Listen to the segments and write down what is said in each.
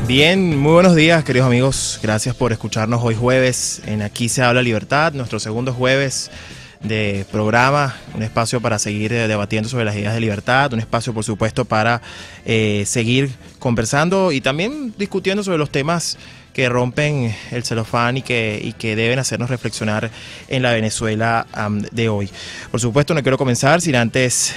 Bien, muy buenos días, queridos amigos. Gracias por escucharnos hoy jueves en Aquí se habla libertad, nuestro segundo jueves de programa, un espacio para seguir debatiendo sobre las ideas de libertad, un espacio por supuesto para seguir conversando y también discutiendo sobre los temas que rompen el celofán y que deben hacernos reflexionar en la Venezuela de hoy. Por supuesto, no quiero comenzar sin antes,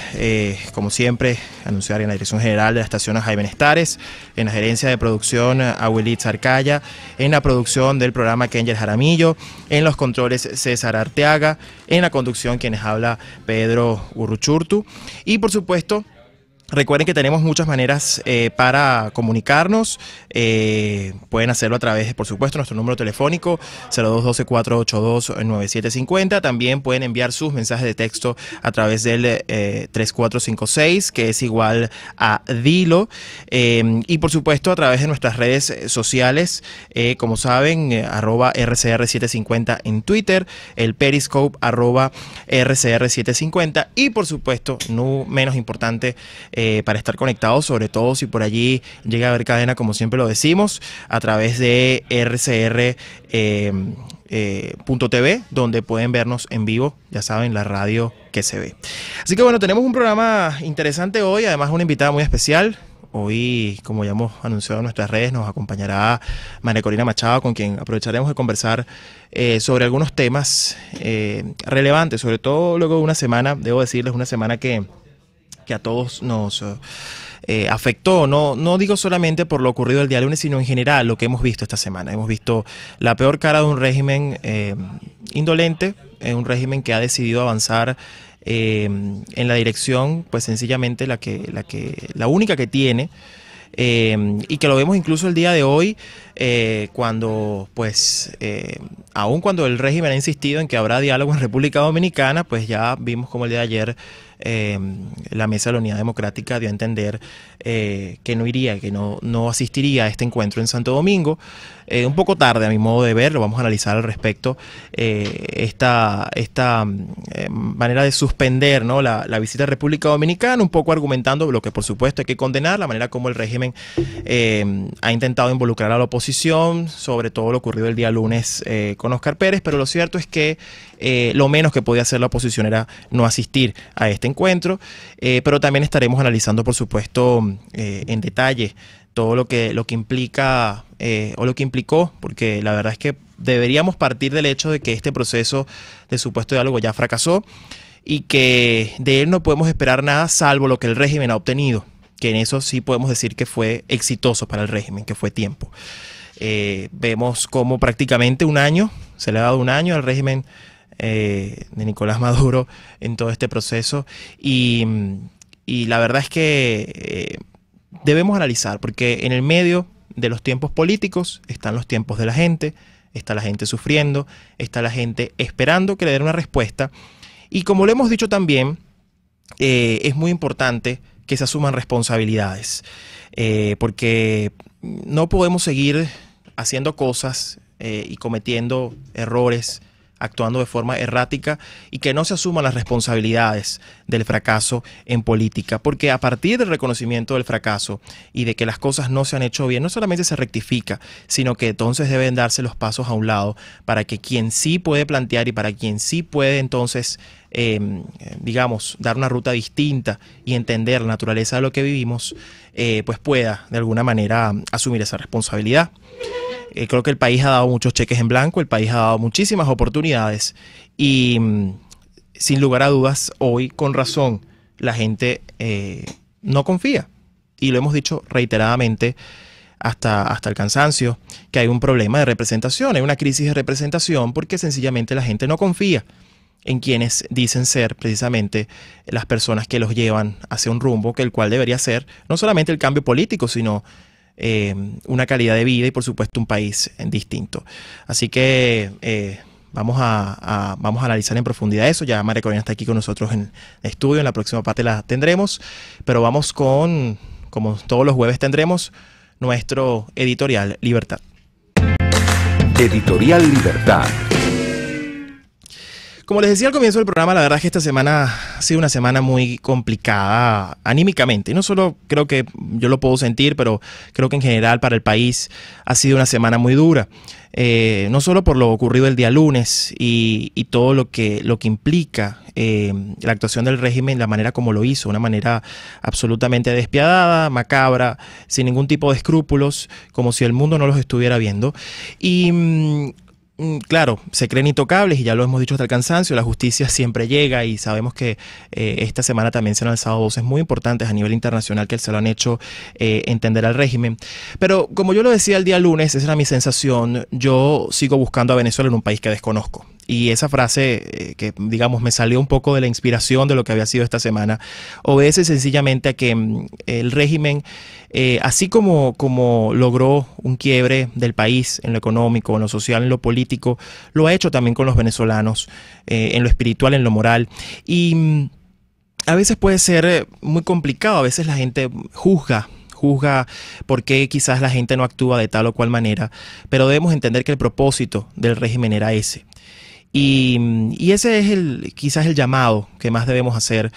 como siempre, anunciar en la dirección general de la estación a Jaime Nestares, en la gerencia de producción a Wilitz Arcaya, en la producción del programa Kenger Jaramillo, en los controles César Arteaga, en la conducción quienes habla Pedro Urruchurtu y por supuesto recuerden que tenemos muchas maneras para comunicarnos. Pueden hacerlo a través de, por supuesto, nuestro número telefónico 0212-482-9750. También pueden enviar sus mensajes de texto a través del 3456, que es igual a Dilo. Y, por supuesto, a través de nuestras redes sociales, como saben, @RCR750 en Twitter, el Periscope @RCR750 y, por supuesto, no menos importante, para estar conectados, sobre todo si por allí llega a haber cadena, como siempre lo decimos, a través de RCR.tv, donde pueden vernos en vivo, ya saben, la radio que se ve. Así que bueno, tenemos un programa interesante hoy, además una invitada muy especial. Hoy, como ya hemos anunciado en nuestras redes, nos acompañará María Corina Machado, con quien aprovecharemos de conversar sobre algunos temas relevantes, sobre todo luego de una semana, debo decirles, una semana que a todos nos afectó, no digo solamente por lo ocurrido el día lunes, sino en general lo que hemos visto esta semana. Hemos visto la peor cara de un régimen indolente, un régimen que ha decidido avanzar en la dirección, pues sencillamente la única que tiene, y que lo vemos incluso el día de hoy, cuando pues aun cuando el régimen ha insistido en que habrá diálogo en República Dominicana, pues ya vimos como el día de ayer la Mesa de la Unidad Democrática dio a entender que no iría, que no asistiría a este encuentro en Santo Domingo. Un poco tarde a mi modo de ver, lo vamos a analizar al respecto, esta manera de suspender, ¿no?, la visita a República Dominicana, un poco argumentando lo que por supuesto hay que condenar, la manera como el régimen ha intentado involucrar a la oposición, sobre todo lo ocurrido el día lunes con Óscar Pérez, pero lo cierto es que lo menos que podía hacer la oposición era no asistir a este encuentro, pero también estaremos analizando, por supuesto, en detalle todo lo que implica o lo que implicó, porque la verdad es que deberíamos partir del hecho de que este proceso de supuesto diálogo ya fracasó y que de él no podemos esperar nada salvo lo que el régimen ha obtenido, que en eso sí podemos decir que fue exitoso para el régimen, que fue tiempo. Vemos como prácticamente se le ha dado un año al régimen de Nicolás Maduro en todo este proceso y la verdad es que debemos analizar, porque en el medio de los tiempos políticos están los tiempos de la gente, está la gente sufriendo, está la gente esperando que le den una respuesta y como lo hemos dicho también, es muy importante que se asuman responsabilidades, porque no podemos seguir haciendo cosas y cometiendo errores, actuando de forma errática y que no se asuman las responsabilidades del fracaso en política, porque a partir del reconocimiento del fracaso y de que las cosas no se han hecho bien, no solamente se rectifica, sino que entonces deben darse los pasos a un lado para que quien sí puede plantear y para quien sí puede entonces digamos, dar una ruta distinta y entender la naturaleza de lo que vivimos, pues pueda de alguna manera asumir esa responsabilidad. Creo que el país ha dado muchos cheques en blanco, el país ha dado muchísimas oportunidades y sin lugar a dudas hoy con razón la gente no confía y lo hemos dicho reiteradamente hasta el cansancio, que hay un problema de representación, hay una crisis de representación porque sencillamente la gente no confía en quienes dicen ser precisamente las personas que los llevan hacia un rumbo que el cual debería ser no solamente el cambio político, sino una calidad de vida y por supuesto un país distinto. Así que vamos a analizar en profundidad eso. Ya María Corina está aquí con nosotros en el estudio, en la próxima parte la tendremos, pero vamos con, como todos los jueves tendremos, nuestro Editorial Libertad. Editorial Libertad. Como les decía al comienzo del programa, la verdad es que esta semana ha sido una semana muy complicada anímicamente. Y no solo creo que yo lo puedo sentir, pero creo que en general para el país ha sido una semana muy dura. No solo por lo ocurrido el día lunes y todo lo que implica la actuación del régimen, la manera como lo hizo, una manera absolutamente despiadada, macabra, sin ningún tipo de escrúpulos, como si el mundo no los estuviera viendo. Y claro, se creen intocables y ya lo hemos dicho hasta el cansancio, la justicia siempre llega y sabemos que esta semana también se han alzado voces muy importantes a nivel internacional que se lo han hecho entender al régimen. Pero como yo lo decía el día lunes, esa era mi sensación, yo sigo buscando a Venezuela en un país que desconozco. Y esa frase que, digamos, me salió un poco de la inspiración de lo que había sido esta semana, obedece sencillamente a que el régimen, así como logró un quiebre del país en lo económico, en lo social, en lo político, lo ha hecho también con los venezolanos, en lo espiritual, en lo moral. Y a veces puede ser muy complicado, a veces la gente juzga por qué quizás la gente no actúa de tal o cual manera, pero debemos entender que el propósito del régimen era ese. Y ese es quizás el llamado que más debemos hacer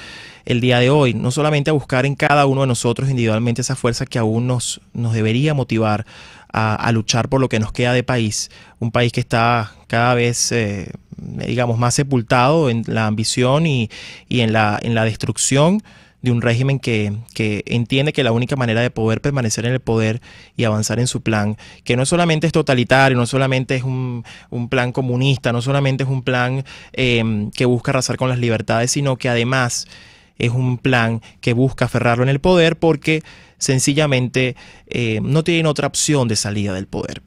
el día de hoy, no solamente a buscar en cada uno de nosotros individualmente esa fuerza que aún nos debería motivar a luchar por lo que nos queda de país, un país que está cada vez, digamos, más sepultado en la ambición y en la destrucción de un régimen que entiende que la única manera de poder permanecer en el poder y avanzar en su plan, que no solamente es totalitario, no solamente es un plan comunista, no solamente es un plan que busca arrasar con las libertades, sino que además es un plan que busca aferrarlo en el poder porque sencillamente no tienen otra opción de salida del poder.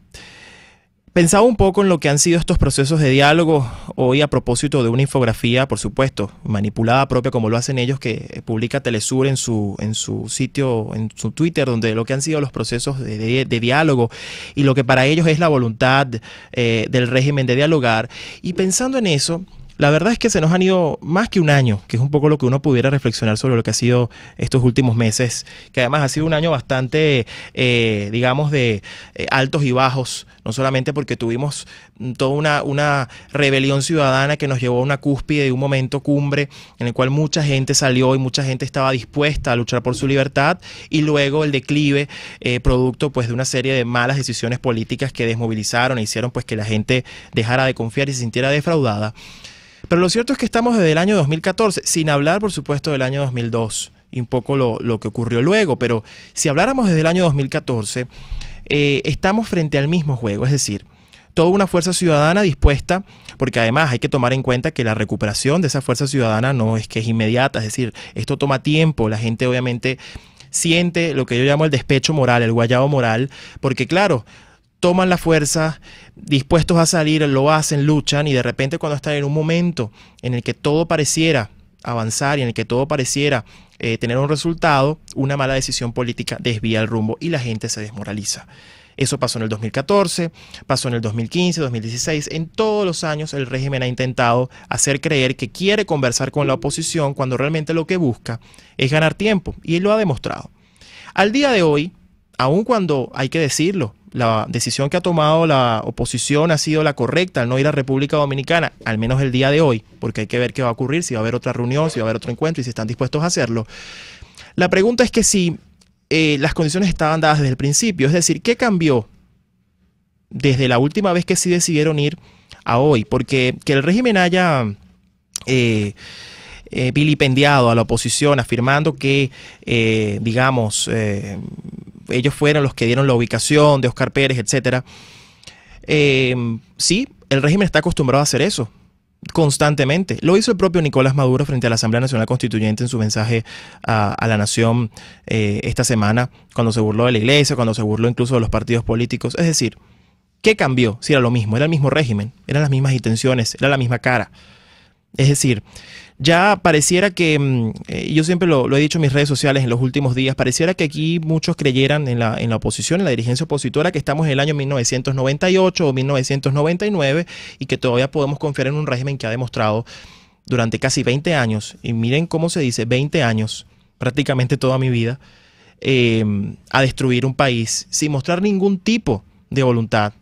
Pensaba un poco en lo que han sido estos procesos de diálogo hoy a propósito de una infografía, por supuesto, manipulada propia como lo hacen ellos, que publica Telesur en su sitio, en su Twitter, donde lo que han sido los procesos de diálogo y lo que para ellos es la voluntad del régimen de dialogar. Y pensando en eso, la verdad es que se nos han ido más que un año, que es un poco lo que uno pudiera reflexionar sobre lo que ha sido estos últimos meses, que además ha sido un año bastante, digamos, de altos y bajos, no solamente porque tuvimos toda una rebelión ciudadana que nos llevó a una cúspide de un momento cumbre en el cual mucha gente salió y mucha gente estaba dispuesta a luchar por su libertad, y luego el declive producto pues de una serie de malas decisiones políticas que desmovilizaron e hicieron pues que la gente dejara de confiar y se sintiera defraudada. Pero lo cierto es que estamos desde el año 2014, sin hablar por supuesto del año 2002 y un poco lo que ocurrió luego, pero si habláramos desde el año 2014, estamos frente al mismo juego, es decir, toda una fuerza ciudadana dispuesta, porque además hay que tomar en cuenta que la recuperación de esa fuerza ciudadana no es que es inmediata, es decir, esto toma tiempo, la gente obviamente siente lo que yo llamo el despecho moral, el guayabo moral, porque claro, toman la fuerza, dispuestos a salir, lo hacen, luchan, y de repente cuando están en un momento en el que todo pareciera avanzar y en el que todo pareciera tener un resultado, una mala decisión política desvía el rumbo y la gente se desmoraliza. Eso pasó en el 2014, pasó en el 2015, 2016. En todos los años el régimen ha intentado hacer creer que quiere conversar con la oposición cuando realmente lo que busca es ganar tiempo, y él lo ha demostrado. Al día de hoy, aun cuando hay que decirlo, la decisión que ha tomado la oposición ha sido la correcta al no ir a República Dominicana, al menos el día de hoy, porque hay que ver qué va a ocurrir, si va a haber otra reunión, si va a haber otro encuentro y si están dispuestos a hacerlo. La pregunta es que si las condiciones estaban dadas desde el principio, es decir, ¿qué cambió desde la última vez que sí decidieron ir a hoy? Porque que el régimen haya vilipendiado a la oposición, afirmando que, digamos, ellos fueron los que dieron la ubicación de Óscar Pérez, etcétera. Sí, el régimen está acostumbrado a hacer eso constantemente. Lo hizo el propio Nicolás Maduro frente a la Asamblea Nacional Constituyente en su mensaje a la nación esta semana, cuando se burló de la iglesia, cuando se burló incluso de los partidos políticos. Es decir, ¿qué cambió? Si era lo mismo, era el mismo régimen, eran las mismas intenciones, era la misma cara. Es decir, ya pareciera que, yo siempre lo he dicho en mis redes sociales en los últimos días, pareciera que aquí muchos creyeran en la oposición, en la dirigencia opositora, que estamos en el año 1998 o 1999 y que todavía podemos confiar en un régimen que ha demostrado durante casi 20 años, y miren cómo se dice, 20 años, prácticamente toda mi vida, a destruir un país sin mostrar ningún tipo de voluntad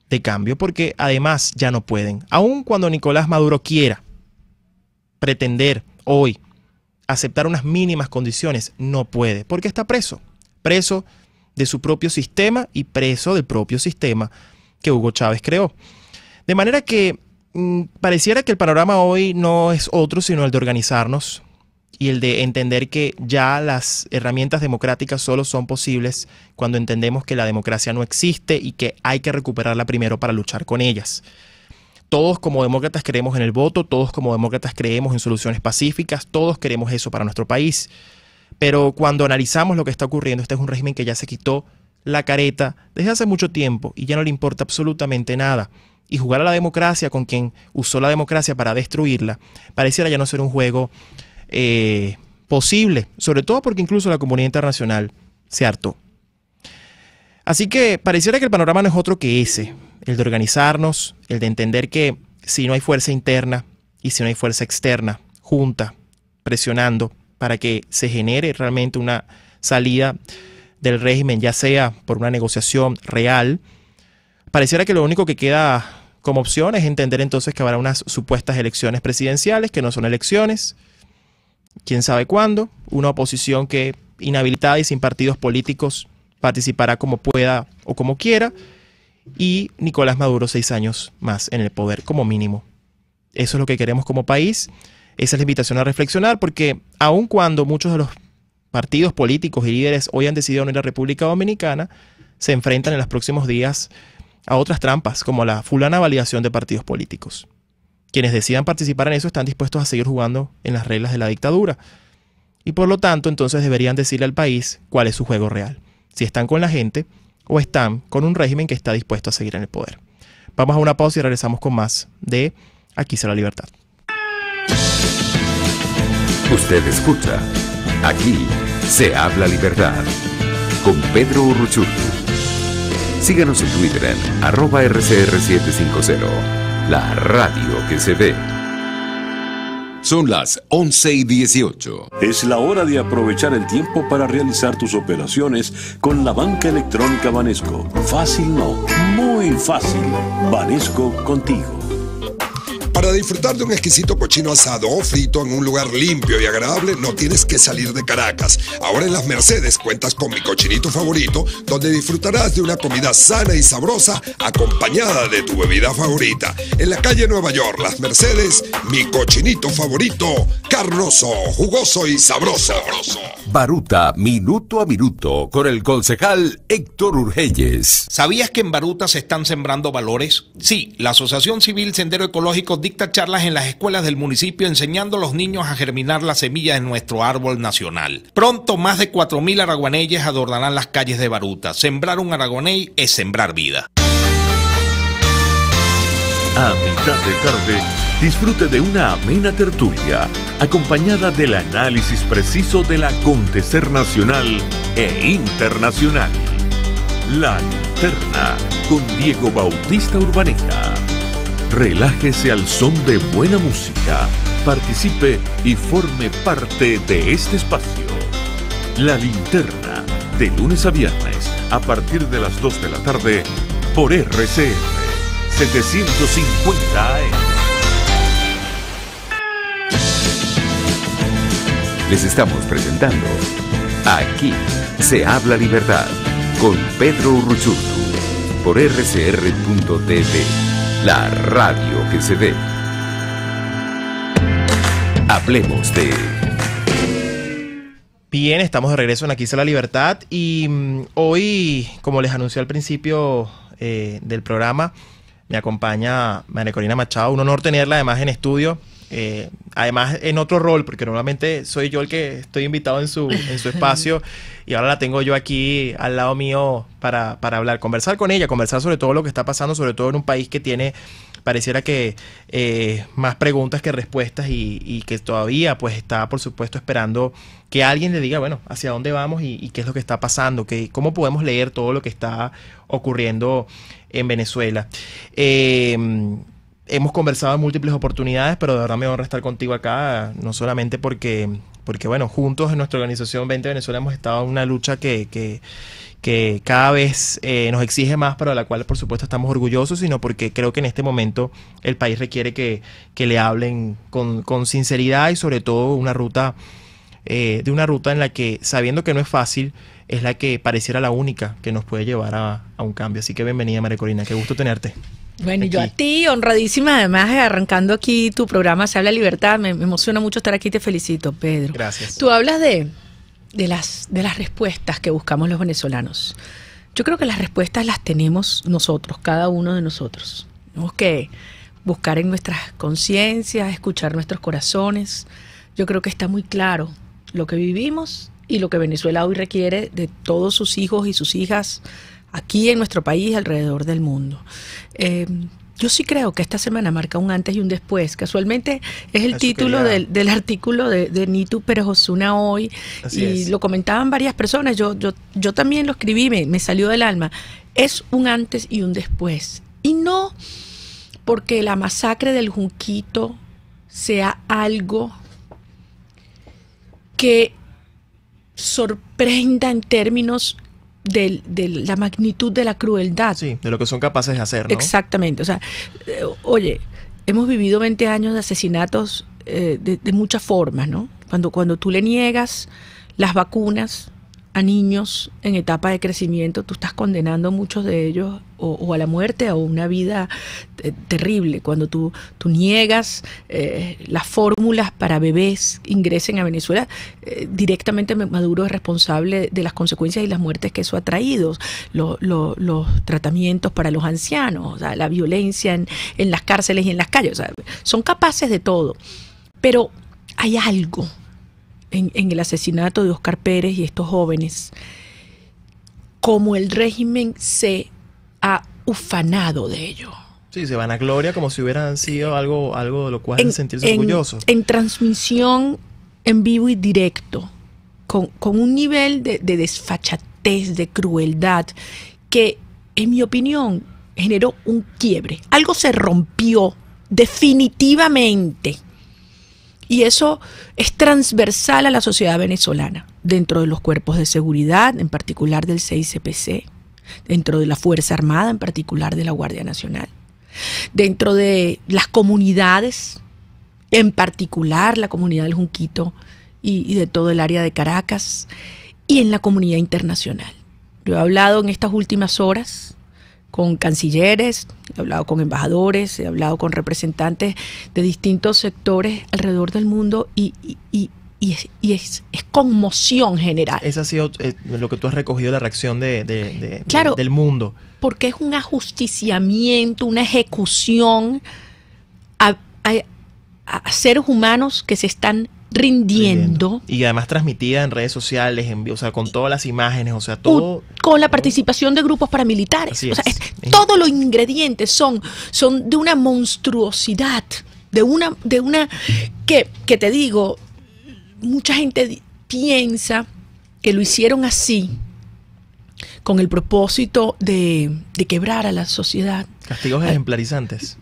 de cambio, porque además ya no pueden, aun cuando Nicolás Maduro quiera pretender hoy aceptar unas mínimas condiciones, no puede, porque está preso de su propio sistema y preso del propio sistema que Hugo Chávez creó. De manera que pareciera que el panorama hoy no es otro sino el de organizarnos y el de entender que ya las herramientas democráticas solo son posibles cuando entendemos que la democracia no existe y que hay que recuperarla primero para luchar con ellas. Todos como demócratas creemos en el voto, todos como demócratas creemos en soluciones pacíficas, todos queremos eso para nuestro país. Pero cuando analizamos lo que está ocurriendo, este es un régimen que ya se quitó la careta desde hace mucho tiempo y ya no le importa absolutamente nada. Y jugar a la democracia con quien usó la democracia para destruirla, pareciera ya no ser un juego posible, sobre todo porque incluso la comunidad internacional se hartó. Así que pareciera que el panorama no es otro que ese, el de organizarnos, el de entender que si no hay fuerza interna y si no hay fuerza externa, junta, presionando para que se genere realmente una salida del régimen, ya sea por una negociación real, pareciera que lo único que queda como opción es entender entonces que habrá unas supuestas elecciones presidenciales que no son elecciones, quién sabe cuándo, una oposición que inhabilitada y sin partidos políticos participará como pueda o como quiera, y Nicolás Maduro 6 años más en el poder como mínimo. Eso es lo que queremos como país, esa es la invitación a reflexionar, porque aun cuando muchos de los partidos políticos y líderes hoy han decidido no ir a República Dominicana, se enfrentan en los próximos días a otras trampas, como la fulana validación de partidos políticos. Quienes decidan participar en eso están dispuestos a seguir jugando en las reglas de la dictadura. Y por lo tanto, entonces deberían decirle al país cuál es su juego real. Si están con la gente o están con un régimen que está dispuesto a seguir en el poder. Vamos a una pausa y regresamos con más de Aquí será la libertad. Usted escucha Aquí se habla libertad con Pedro Urruchurtu. Síganos en Twitter en @RCR750, la radio que se ve. Son las 11:18. Es la hora de aprovechar el tiempo para realizar tus operaciones con la banca electrónica Banesco. Fácil no, muy fácil. Banesco contigo. Para disfrutar de un exquisito cochino asado o frito en un lugar limpio y agradable, no tienes que salir de Caracas. Ahora en Las Mercedes cuentas con Mi Cochinito Favorito, donde disfrutarás de una comida sana y sabrosa acompañada de tu bebida favorita. En la calle Nueva York, Las Mercedes, Mi Cochinito Favorito, carnoso, jugoso y sabroso. Baruta, minuto a minuto, con el concejal Héctor Urgelles. ¿Sabías que en Baruta se están sembrando valores? Sí, la Asociación Civil Sendero Ecológico dicta charlas en las escuelas del municipio enseñando a los niños a germinar las semillas de nuestro árbol nacional. Pronto más de 4.000 araguaneyes adornarán las calles de Baruta. Sembrar un araguaney es sembrar vida. A mitad de tarde, disfrute de una amena tertulia, acompañada del análisis preciso del acontecer nacional e internacional. La Linterna, con Diego Bautista Urbaneta. Relájese al son de buena música, participe y forme parte de este espacio. La Linterna, de lunes a viernes, a partir de las 2 de la tarde, por RCR 750 AM. Les estamos presentando Aquí se habla libertad con Pedro Urruchurtu por rcr.tv, la radio que se ve. Hablemos de... Bien, estamos de regreso en Aquí está la libertad y hoy, como les anuncié al principio del programa, me acompaña María Corina Machado. Un honor tenerla además en estudio, además en otro rol, porque normalmente soy yo el que estoy invitado en su espacio y ahora la tengo yo aquí al lado mío para hablar, conversar con ella, conversar sobre todo lo que está pasando, sobre todo en un país que tiene, pareciera que más preguntas que respuestas y que todavía pues está por supuesto esperando que alguien le diga, bueno, hacia dónde vamos y qué es lo que está pasando, cómo podemos leer todo lo que está ocurriendo en Venezuela. Hemos conversado en múltiples oportunidades, pero de verdad me honra estar contigo acá, no solamente porque porque bueno, juntos en nuestra organización 20 Venezuela hemos estado en una lucha que cada vez nos exige más, pero de la cual por supuesto estamos orgullosos, sino porque creo que en este momento el país requiere que le hablen con sinceridad y sobre todo una ruta en la que, sabiendo que no es fácil, es la que pareciera la única que nos puede llevar a un cambio. Así que bienvenida, María Corina, qué gusto tenerte. Bueno, aquí. Yo a ti, honradísima, además, arrancando aquí tu programa Se Habla Libertad, me emociona mucho estar aquí, te felicito, Pedro. Gracias. Tú hablas de las respuestas que buscamos los venezolanos. Yo creo que las respuestas las tenemos nosotros, cada uno de nosotros. Tenemos que buscar en nuestras conciencias, escuchar nuestros corazones. Yo creo que está muy claro lo que vivimos y lo que Venezuela hoy requiere de todos sus hijos y sus hijas aquí en nuestro país, alrededor del mundo. Yo sí creo que esta semana marca un antes y un después. Casualmente es el título del artículo de Nitu Pérez Osuna hoy. Así y es. lo comentaban varias personas. Yo también lo escribí, me salió del alma. Es un antes y un después. Y no porque la masacre del Junquito sea algo que sorprenda en términos de la magnitud de la crueldad. Sí, de lo que son capaces de hacer, ¿no? Exactamente. O sea, oye, hemos vivido 20 años de asesinatos de muchas formas, ¿no? Cuando tú le niegas las vacunas a niños en etapa de crecimiento, tú estás condenando a muchos de ellos o a la muerte o a una vida terrible. Cuando tú niegas las fórmulas para bebés ingresen a Venezuela, directamente Maduro es responsable de las consecuencias y las muertes que eso ha traído. Los tratamientos para los ancianos, o sea, la violencia en las cárceles y en las calles. O sea, son capaces de todo. Pero hay algo en el asesinato de Óscar Pérez y estos jóvenes, como el régimen se ha ufanado de ello. Sí, se van a gloria como si hubieran sido algo de lo cual sentirse orgullosos. En transmisión en vivo y directo, con un nivel de desfachatez, de crueldad, que en mi opinión generó un quiebre. Algo se rompió definitivamente. Y eso es transversal a la sociedad venezolana, dentro de los cuerpos de seguridad, en particular del CICPC, dentro de la Fuerza Armada, en particular de la Guardia Nacional, dentro de las comunidades, en particular la comunidad del Junquito y de todo el área de Caracas, y en la comunidad internacional. Yo he hablado en estas últimas horas con cancilleres, he hablado con embajadores, he hablado con representantes de distintos sectores alrededor del mundo y es conmoción general. Esa ha sido lo que tú has recogido, la reacción Claro, del mundo. Porque es un ajusticiamiento, una ejecución a seres humanos que se están rindiendo. Y además transmitida en redes sociales, o sea, con todas las imágenes, o sea, todo. Con la participación de grupos paramilitares. Así o sea, es. Todos los ingredientes son de una monstruosidad, de una que te digo, mucha gente piensa que lo hicieron así con el propósito de quebrar a la sociedad. Castigos ejemplarizantes.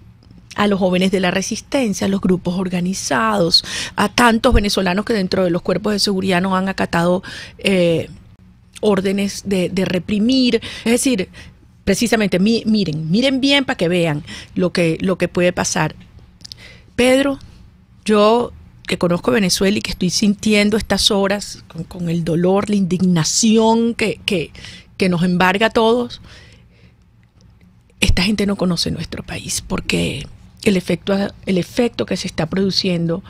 A los jóvenes de la resistencia, a los grupos organizados, a tantos venezolanos que dentro de los cuerpos de seguridad no han acatado órdenes de reprimir. Es decir, precisamente, miren bien para que vean lo que puede pasar. Pedro, yo que conozco Venezuela y que estoy sintiendo estas horas con el dolor, la indignación que nos embarga a todos, esta gente no conoce nuestro país porque el efecto que se está produciendo,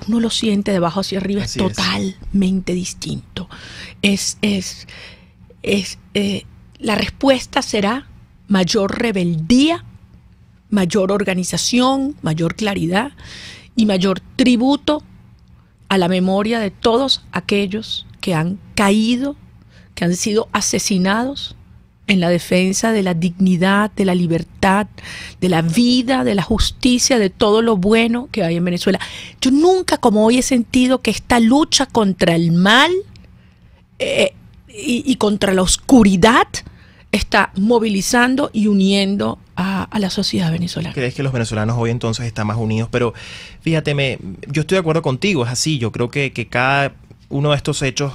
uno lo siente de abajo hacia arriba, Así es totalmente distinto. La respuesta será mayor rebeldía, mayor organización, mayor claridad y mayor tributo a la memoria de todos aquellos que han caído, que han sido asesinados en la defensa de la dignidad, de la libertad, de la vida, de la justicia, de todo lo bueno que hay en Venezuela. Yo nunca como hoy he sentido que esta lucha contra el mal y contra la oscuridad está movilizando y uniendo a la sociedad venezolana. ¿Crees que los venezolanos hoy entonces están más unidos? Pero fíjate, yo estoy de acuerdo contigo, es así. Yo creo que cada uno de estos hechos,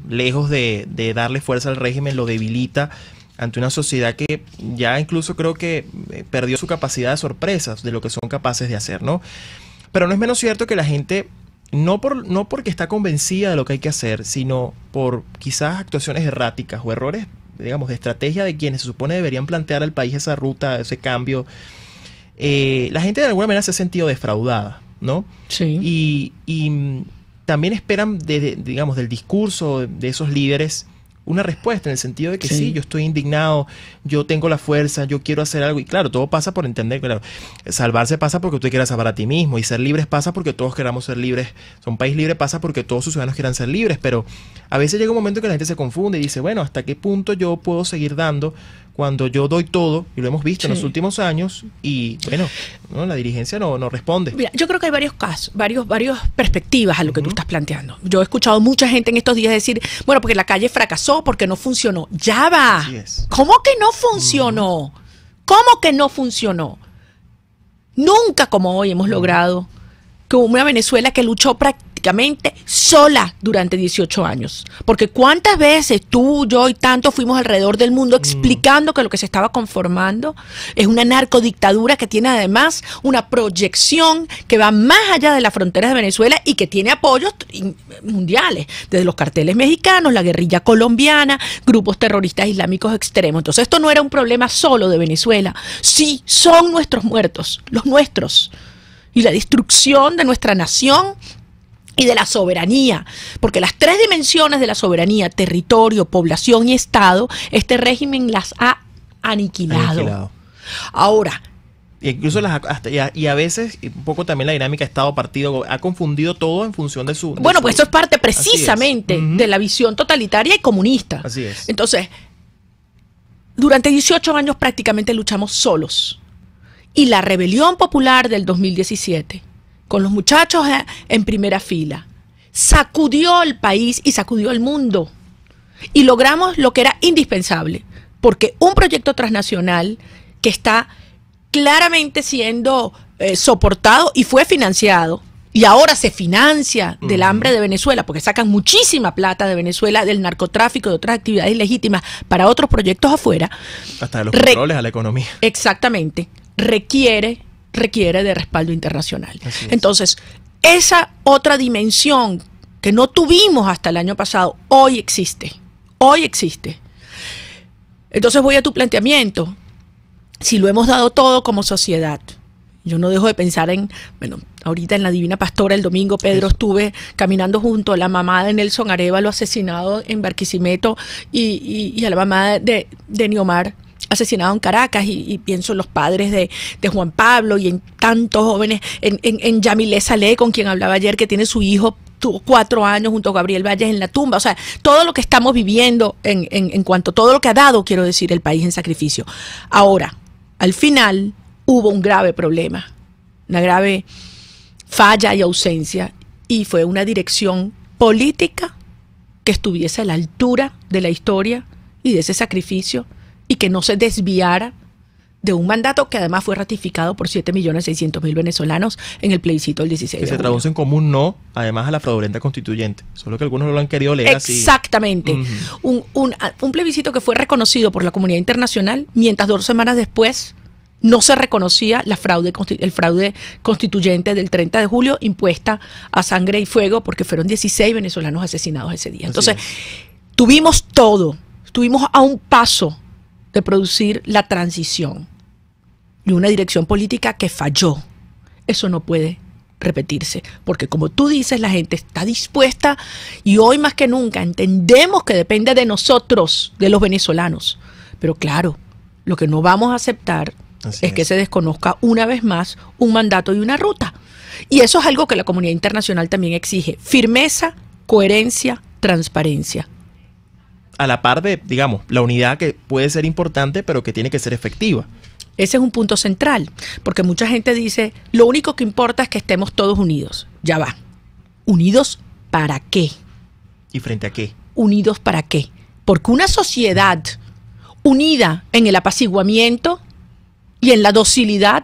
lejos de darle fuerza al régimen, lo debilita ante una sociedad que ya incluso creo que perdió su capacidad de sorpresas de lo que son capaces de hacer, ¿no? Pero no es menos cierto que la gente, no porque está convencida de lo que hay que hacer, sino por quizás actuaciones erráticas o errores, digamos, de estrategia de quienes se supone deberían plantear al país esa ruta, ese cambio, la gente de alguna manera se ha sentido defraudada, ¿no? Sí. Y también esperan, digamos, del discurso de esos líderes una respuesta en el sentido de que sí, yo estoy indignado, yo tengo la fuerza, yo quiero hacer algo. Y claro, todo pasa por entender, claro, salvarse pasa porque tú quieras salvar a ti mismo, y ser libres pasa porque todos queramos ser libres. Un país libre pasa porque todos sus ciudadanos quieran ser libres, pero a veces llega un momento que la gente se confunde y dice, bueno, ¿hasta qué punto yo puedo seguir dando cuando yo doy todo? Y lo hemos visto en los últimos años y, bueno, ¿no? La dirigencia no responde. Mira, yo creo que hay varios casos, varias perspectivas a lo que tú estás planteando. Yo he escuchado mucha gente en estos días decir, bueno, porque la calle fracasó, porque no funcionó. ¡Ya va! Así es. ¿Cómo que no funcionó? ¿Cómo que no funcionó? Nunca como hoy hemos logrado que una Venezuela que luchó prácticamente sola durante 18 años. Porque cuántas veces tú, yo y tanto fuimos alrededor del mundo explicando que lo que se estaba conformando es una narcodictadura que tiene además una proyección que va más allá de las fronteras de Venezuela y que tiene apoyos mundiales, desde los carteles mexicanos, la guerrilla colombiana, grupos terroristas islámicos extremos. Entonces esto no era un problema solo de Venezuela. Sí, son nuestros muertos, los nuestros. Y la destrucción de nuestra nación y de la soberanía, porque las tres dimensiones de la soberanía, territorio, población y Estado, este régimen las ha aniquilado. Ahora, incluso y a veces un poco también la dinámica Estado-partido ha confundido todo en función de su... Bueno, pues esto es parte precisamente de la visión totalitaria y comunista. Así es. Entonces, durante 18 años prácticamente luchamos solos. Y la rebelión popular del 2017, con los muchachos en primera fila, sacudió el país y sacudió el mundo. Y logramos lo que era indispensable, porque un proyecto transnacional que está claramente siendo soportado y fue financiado, y ahora se financia del hambre de Venezuela, porque sacan muchísima plata de Venezuela, del narcotráfico, de otras actividades ilegítimas para otros proyectos afuera. Hasta de los controles a la economía. Exactamente. Requiere de respaldo internacional. Entonces, esa otra dimensión que no tuvimos hasta el año pasado, hoy existe. Hoy existe. Entonces voy a tu planteamiento. Si lo hemos dado todo como sociedad, yo no dejo de pensar bueno, ahorita en la Divina Pastora el domingo, Pedro, estuve caminando junto a la mamá de Nelson Arévalo asesinado en Barquisimeto y a la mamá de Niomar asesinado en Caracas, y pienso en los padres de Juan Pablo y en tantos jóvenes, en Yamilé Saleh, con quien hablaba ayer, que tiene su hijo, tuvo 4 años junto a Gabriel Valles en la tumba. O sea, todo lo que estamos viviendo en cuanto a todo lo que ha dado, quiero decir, el país en sacrificio. Ahora, al final hubo un grave problema, una grave falla y ausencia, y fue una dirección política que estuviese a la altura de la historia y de ese sacrificio, y que no se desviara de un mandato que además fue ratificado por 7.600.000 venezolanos en el plebiscito del 16 de julio. Que se traducen como un no, además, a la fraudulenta constituyente. Solo que algunos no lo han querido leer así. Exactamente. Un plebiscito que fue reconocido por la comunidad internacional, mientras 2 semanas después no se reconocía el fraude constituyente del 30 de julio impuesta a sangre y fuego, porque fueron 16 venezolanos asesinados ese día. Entonces, tuvimos todo. Estuvimos a un paso de producir la transición y una dirección política que falló. Eso no puede repetirse, porque como tú dices, la gente está dispuesta, y hoy más que nunca entendemos que depende de nosotros, de los venezolanos. Pero claro, lo que no vamos a aceptar es que se desconozca una vez más un mandato y una ruta. Y eso es algo que la comunidad internacional también exige: firmeza, coherencia, transparencia. A la par de, digamos, la unidad, que puede ser importante, pero que tiene que ser efectiva. Ese es un punto central, porque mucha gente dice, lo único que importa es que estemos todos unidos. Ya va. ¿Unidos para qué? ¿Y frente a qué? ¿Unidos para qué? Porque una sociedad unida en el apaciguamiento y en la docilidad,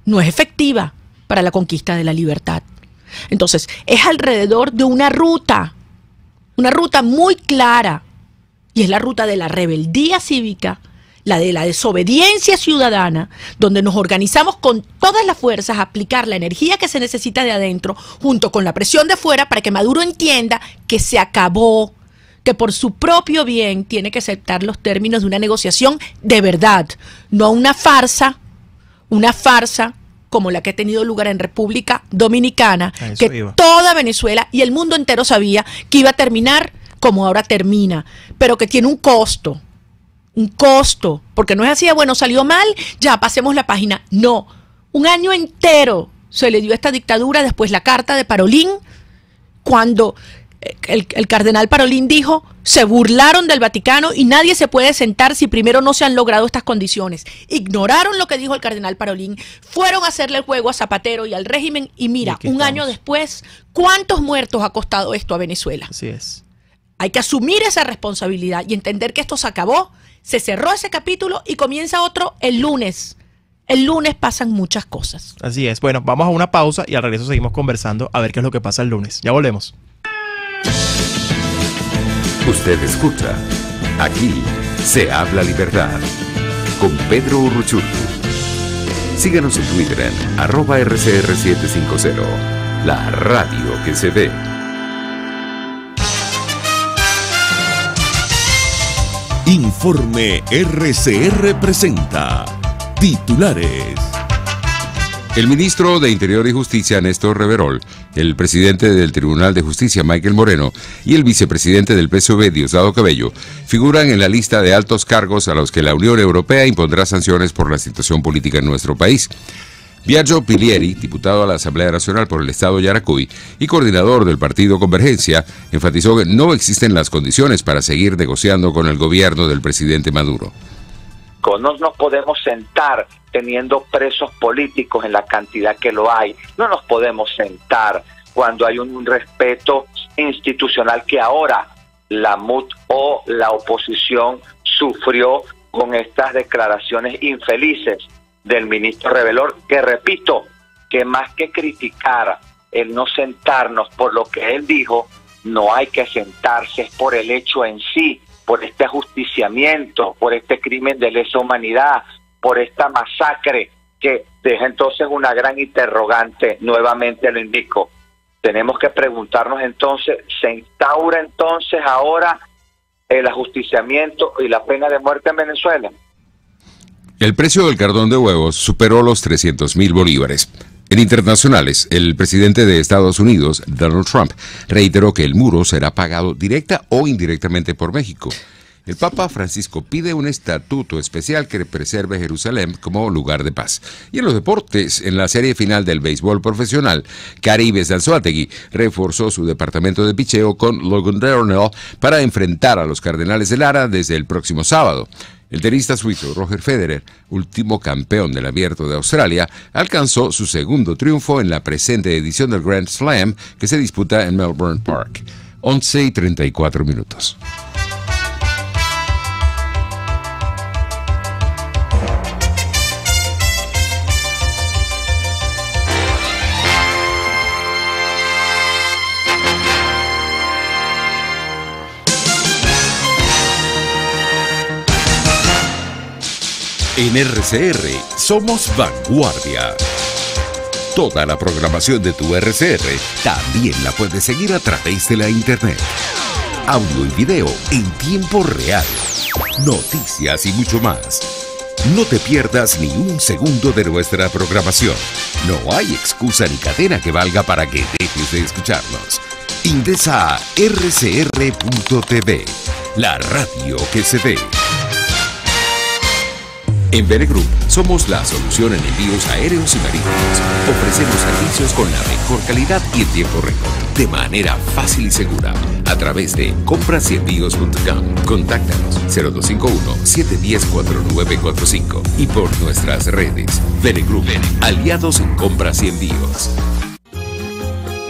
no es efectiva para la conquista de la libertad. Entonces, es alrededor de una ruta muy clara, y es la ruta de la rebeldía cívica, la de la desobediencia ciudadana, donde nos organizamos con todas las fuerzas a aplicar la energía que se necesita de adentro, junto con la presión de fuera, para que Maduro entienda que se acabó, que por su propio bien tiene que aceptar los términos de una negociación de verdad, no una farsa como la que ha tenido lugar en República Dominicana, que toda Venezuela y el mundo entero sabía que iba a terminar como ahora termina, pero que tiene un costo, porque no es así, bueno, salió mal, ya pasemos la página. No, un año entero se le dio a esta dictadura, después la carta de Parolín, cuando el cardenal Parolín dijo, se burlaron del Vaticano y nadie se puede sentar si primero no se han logrado estas condiciones. Ignoraron lo que dijo el cardenal Parolín, fueron a hacerle el juego a Zapatero y al régimen, y mira, un año después, ¿cuántos muertos ha costado esto a Venezuela? Así es. Hay que asumir esa responsabilidad y entender que esto se acabó, se cerró ese capítulo y comienza otro el lunes. El lunes pasan muchas cosas. Así es. Bueno, vamos a una pausa y al regreso seguimos conversando a ver qué es lo que pasa el lunes. Ya volvemos. Usted escucha, aquí se habla libertad, con Pedro Urruchurtu. Síganos en Twitter en @RCR750, la radio que se ve. Informe RCR presenta titulares. El ministro de Interior y Justicia, Néstor Reverol, el presidente del Tribunal de Justicia, Michael Moreno, y el vicepresidente del PSOE, Diosdado Cabello, figuran en la lista de altos cargos a los que la Unión Europea impondrá sanciones por la situación política en nuestro país. Biagio Pilieri, diputado a la Asamblea Nacional por el Estado Yaracuy y coordinador del partido Convergencia, enfatizó que no existen las condiciones para seguir negociando con el gobierno del presidente Maduro. No nos podemos sentar teniendo presos políticos en la cantidad que lo hay. No nos podemos sentar cuando hay un respeto institucional que ahora la MUT o la oposición sufrió con estas declaraciones infelices del ministro Reverol, que repito, que más que criticar el no sentarnos por lo que él dijo, no hay que sentarse, es por el hecho en sí, por este ajusticiamiento, por este crimen de lesa humanidad, por esta masacre que deja entonces una gran interrogante. Nuevamente lo indico, tenemos que preguntarnos entonces, ¿se instaura entonces ahora el ajusticiamiento y la pena de muerte en Venezuela? El precio del cartón de huevos superó los 300.000 bolívares. En internacionales, el presidente de Estados Unidos, Donald Trump, reiteró que el muro será pagado directa o indirectamente por México. El Papa Francisco pide un estatuto especial que preserve Jerusalén como lugar de paz. Y en los deportes, en la serie final del béisbol profesional, Caribes Anzoátegui reforzó su departamento de picheo con Logan Darnell para enfrentar a los Cardenales de Lara desde el próximo sábado. El tenista suizo Roger Federer, último campeón del Abierto de Australia, alcanzó su segundo triunfo en la presente edición del Grand Slam que se disputa en Melbourne Park. 11:34. En RCR somos vanguardia. Toda la programación de tu RCR también la puedes seguir a través de la internet. Audio y video en tiempo real. Noticias y mucho más. No te pierdas ni un segundo de nuestra programación. No hay excusa ni cadena que valga para que dejes de escucharnos. Ingresa a rcr.tv, la radio que se ve. En Venegroup somos la solución en envíos aéreos y marítimos. Ofrecemos servicios con la mejor calidad y en tiempo récord, de manera fácil y segura, a través de comprasyenvíos.com. Contáctanos 0251-710-4945 y por nuestras redes. Venegroup, aliados en compras y envíos.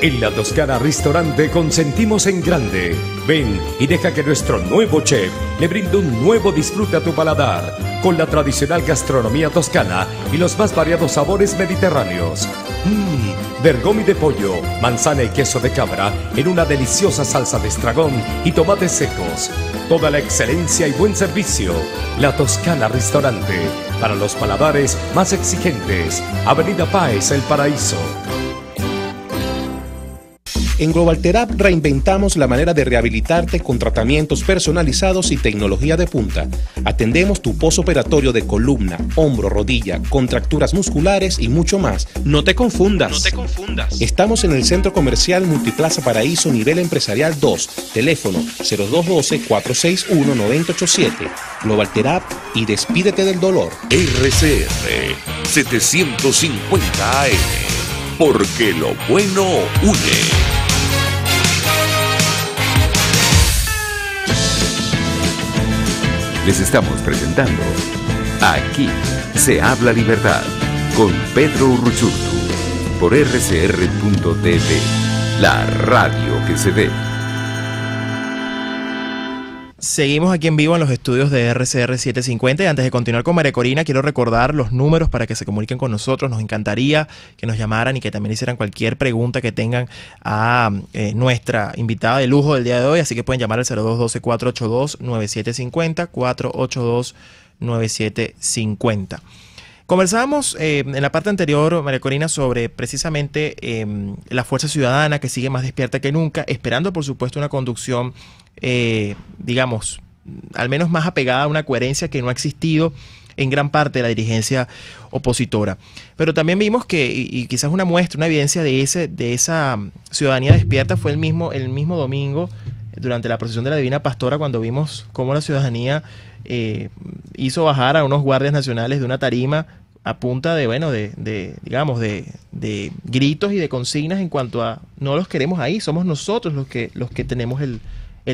En La Toscana Restaurante consentimos en grande. Ven y deja que nuestro nuevo chef le brinde un nuevo disfrute a tu paladar, con la tradicional gastronomía toscana y los más variados sabores mediterráneos. Bergomi de pollo, manzana y queso de cabra en una deliciosa salsa de estragón y tomates secos. Toda la excelencia y buen servicio. La Toscana Restaurante, para los paladares más exigentes. Avenida Páez, El Paraíso. En Global Therap reinventamos la manera de rehabilitarte con tratamientos personalizados y tecnología de punta. Atendemos tu posoperatorio de columna, hombro, rodilla, contracturas musculares y mucho más. No te confundas. Estamos en el Centro Comercial Multiplaza Paraíso Nivel Empresarial 2. Teléfono 0212-461-9087. Global Therap y despídete del dolor. RCR 750 AM. Porque lo bueno une. Les estamos presentando Aquí se habla libertad con Pedro Urruchurtu por rcr.tv, la radio que se ve. Seguimos aquí en vivo en los estudios de RCR 750 y antes de continuar con María Corina quiero recordar los números para que se comuniquen con nosotros. Nos encantaría que nos llamaran y que también hicieran cualquier pregunta que tengan a nuestra invitada de lujo del día de hoy, así que pueden llamar al 0212-482-9750, 482-9750. Conversábamos en la parte anterior, María Corina, sobre precisamente la fuerza ciudadana que sigue más despierta que nunca, esperando por supuesto una conducción digamos, al menos más apegada a una coherencia que no ha existido en gran parte de la dirigencia opositora. Pero también vimos que, y quizás una muestra, una evidencia de esa ciudadanía despierta fue el mismo domingo, durante la procesión de la Divina Pastora, cuando vimos cómo la ciudadanía hizo bajar a unos guardias nacionales de una tarima a punta de gritos y de consignas en cuanto a no los queremos ahí, somos nosotros los que tenemos el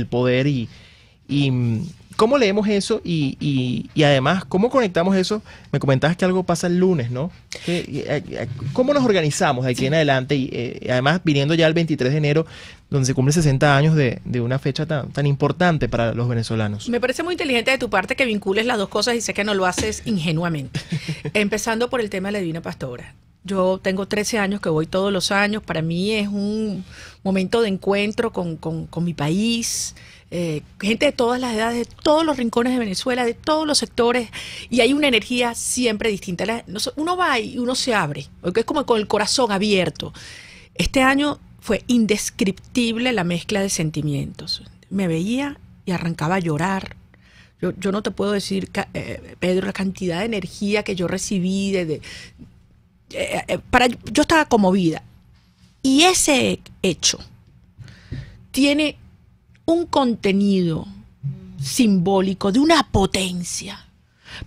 poder y cómo leemos eso y además cómo conectamos eso. Me comentabas que algo pasa el lunes, ¿no? ¿Cómo nos organizamos de aquí en adelante? Y además viniendo ya el 23 de enero, donde se cumplen 60 años de una fecha tan importante para los venezolanos. Me parece muy inteligente de tu parte que vincules las dos cosas y sé que no lo haces ingenuamente. Empezando por el tema de la Divina Pastora. Yo tengo 13 años que voy todos los años. Para mí es un momento de encuentro con mi país. Gente de todas las edades, de todos los rincones de Venezuela, de todos los sectores. Y hay una energía siempre distinta. Uno va y uno se abre, porque es como con el corazón abierto. Este año fue indescriptible la mezcla de sentimientos. Me veía y arrancaba a llorar. Yo no te puedo decir, Pedro, la cantidad de energía que yo recibí yo estaba conmovida. Y ese hecho tiene un contenido simbólico de una potencia,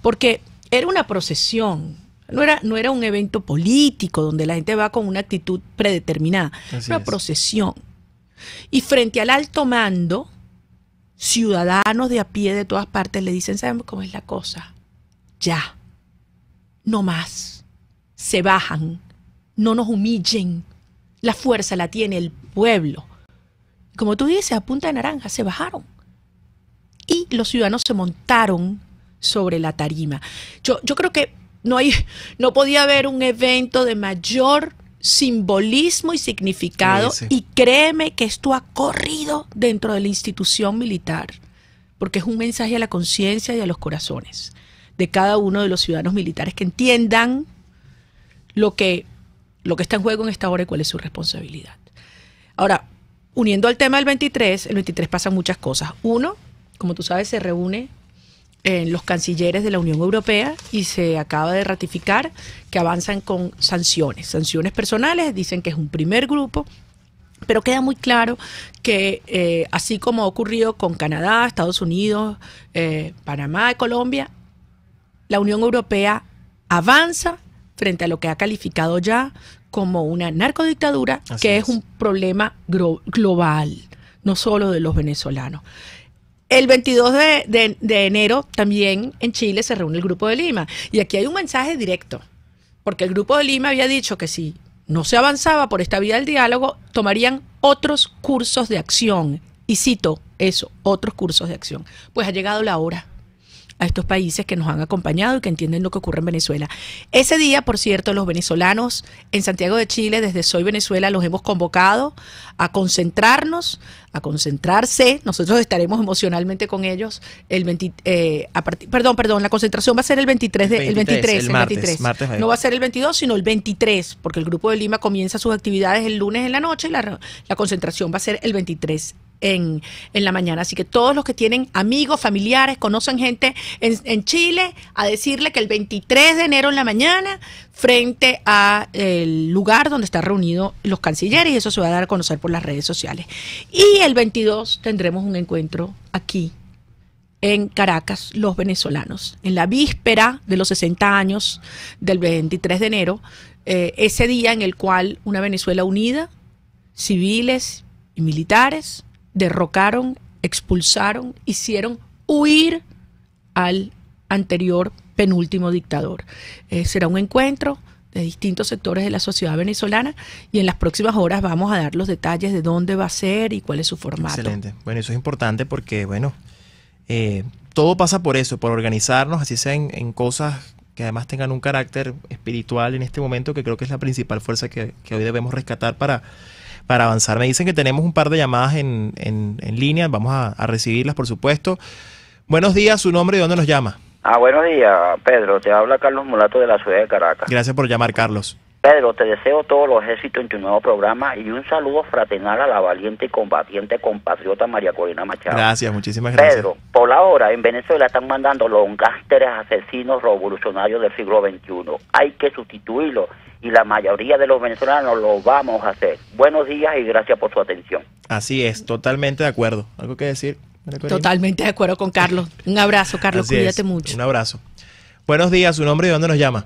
porque era una procesión, no era un evento político donde la gente va con una actitud predeterminada, era una procesión. Y frente al alto mando, ciudadanos de a pie de todas partes le dicen, ¿sabemos cómo es la cosa? Ya, no más. Se bajan, no nos humillen, la fuerza la tiene el pueblo. Como tú dices, a punta de naranja se bajaron y los ciudadanos se montaron sobre la tarima. Yo creo que no podía haber un evento de mayor simbolismo y significado, y créeme que esto ha corrido dentro de la institución militar, porque es un mensaje a la conciencia y a los corazones de cada uno de los ciudadanos militares que entiendan lo que está en juego en esta hora y cuál es su responsabilidad. Ahora, uniendo al tema del 23, el 23 pasan muchas cosas. Uno, como tú sabes, se reúne en los cancilleres de la Unión Europea y se acaba de ratificar que avanzan con sanciones personales. Dicen que es un primer grupo, pero queda muy claro que así como ha ocurrido con Canadá, Estados Unidos, Panamá y Colombia, la Unión Europea avanza frente a lo que ha calificado ya como una narcodictadura, que es un problema global, no solo de los venezolanos. El 22 de enero también en Chile se reúne el Grupo de Lima. Y aquí hay un mensaje directo, porque el Grupo de Lima había dicho que si no se avanzaba por esta vía del diálogo, tomarían otros cursos de acción. Y cito eso, otros cursos de acción. Pues ha llegado la hora a estos países que nos han acompañado y que entienden lo que ocurre en Venezuela. Ese día, por cierto, los venezolanos en Santiago de Chile, desde Soy Venezuela, los hemos convocado a concentrarnos, a concentrarse. Nosotros estaremos emocionalmente con ellos el 20, perdón, la concentración va a ser el 23, el martes. No va a ser el 22, sino el 23, porque el Grupo de Lima comienza sus actividades el lunes en la noche y la concentración va a ser el 23 en la mañana. Así que todos los que tienen amigos, familiares, conocen gente en Chile, a decirle que el 23 de enero en la mañana, frente a el lugar donde están reunidos los cancilleres, y eso se va a dar a conocer por las redes sociales. Y el 22 tendremos un encuentro aquí en Caracas, los venezolanos, en la víspera de los 60 años del 23 de enero, ese día en el cual una Venezuela unida, civiles y militares, derrocaron, expulsaron, hicieron huir al anterior penúltimo dictador. Será un encuentro de distintos sectores de la sociedad venezolana y en las próximas horas vamos a dar los detalles de dónde va a ser y cuál es su formato. Excelente. Bueno, eso es importante porque, bueno, todo pasa por eso, por organizarnos, así sea en cosas que además tengan un carácter espiritual en este momento, que creo que es la principal fuerza que hoy debemos rescatar para avanzar. Me dicen que tenemos un par de llamadas en línea, vamos a recibirlas, por supuesto. Buenos días, su nombre y dónde nos llama. Buenos días, Pedro. Te habla Carlos Mulato de la ciudad de Caracas. Gracias por llamar, Carlos. Pedro, te deseo todos los éxitos en tu nuevo programa y un saludo fraternal a la valiente y combatiente compatriota María Corina Machado. Gracias, muchísimas gracias. Pedro, por la hora en Venezuela están mandando los gángsteres asesinos revolucionarios del siglo XXI. Hay que sustituirlos y la mayoría de los venezolanos lo vamos a hacer. Buenos días y gracias por su atención. Así es, totalmente de acuerdo. ¿Algo que decir, María Corina? Totalmente de acuerdo con Carlos. Un abrazo, Carlos, Así cuídate es. mucho. Un abrazo. Buenos días, su nombre y dónde nos llama.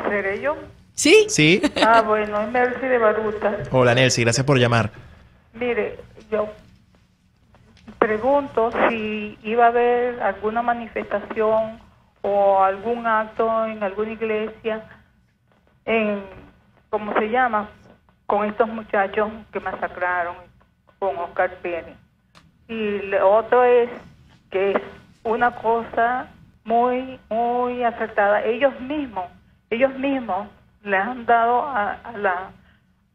¿Seré yo? ¿Sí? Sí. Bueno, es Mercy de Baruta. Hola, Nelcy, gracias por llamar. Mire, yo pregunto si iba a haber alguna manifestación o algún acto en alguna iglesia ¿cómo se llama? Con estos muchachos que masacraron con Oscar Pérez. Y lo otro es que es una cosa muy, muy acertada. Ellos mismos le han dado